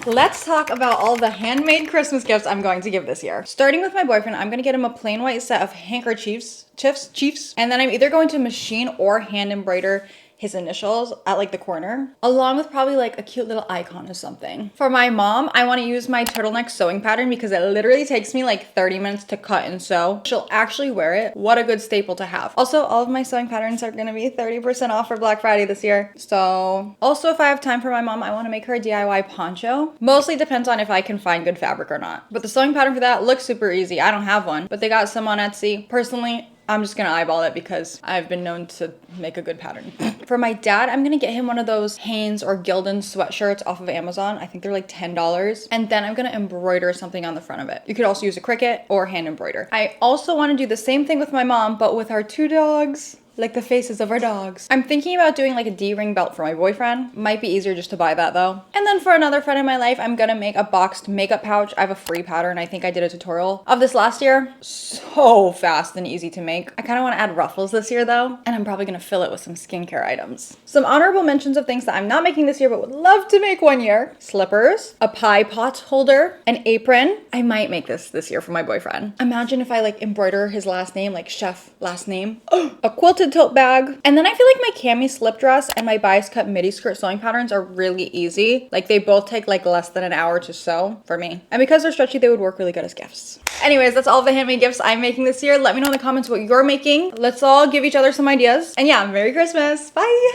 Let's talk about all the handmade Christmas gifts I'm going to give this year. Starting with my boyfriend, I'm gonna get him a plain white set of handkerchiefs, chiefs, and then I'm either going to machine or hand embroider his initials at like the corner, along with probably like a cute little icon or something. For my mom, I want to use my turtleneck sewing pattern because it literally takes me like 30 minutes to cut and sew. She'll actually wear it. What a good staple to have. Also, all of my sewing patterns are gonna be 30% off for Black Friday this year. So also, if I have time for my mom, I want to make her a DIY poncho. Mostly depends on if I can find good fabric or not. But the sewing pattern for that looks super easy. I don't have one, but they got some on Etsy. Personally, I'm just gonna eyeball it because I've been known to make a good pattern. For my dad, I'm gonna get him one of those Hanes or Gildan sweatshirts off of Amazon. I think they're like $10. And then I'm gonna embroider something on the front of it. You could also use a Cricut or hand embroider. I also wanna do the same thing with my mom, but with our 2 dogs. Like the faces of our dogs. I'm thinking about doing like a D-ring belt for my boyfriend. Might be easier just to buy that though. And then for another friend in my life, I'm gonna make a boxed makeup pouch. I have a free pattern. I think I did a tutorial of this last year. So fast and easy to make. I kind of want to add ruffles this year though. And I'm probably gonna fill it with some skincare items. Some honorable mentions of things that I'm not making this year but would love to make one year. Slippers, a pie pot holder, an apron. I might make this year for my boyfriend. Imagine if I like embroider his last name, like chef last name. A quilted tote bag. And then I feel like my cami slip dress and my bias cut midi skirt sewing patterns are really easy. Like they both take like less than an hour to sew for me. And because they're stretchy, they would work really good as gifts. Anyways, that's all the handmade gifts I'm making this year. Let me know in the comments what you're making. Let's all give each other some ideas. And yeah, Merry Christmas. Bye.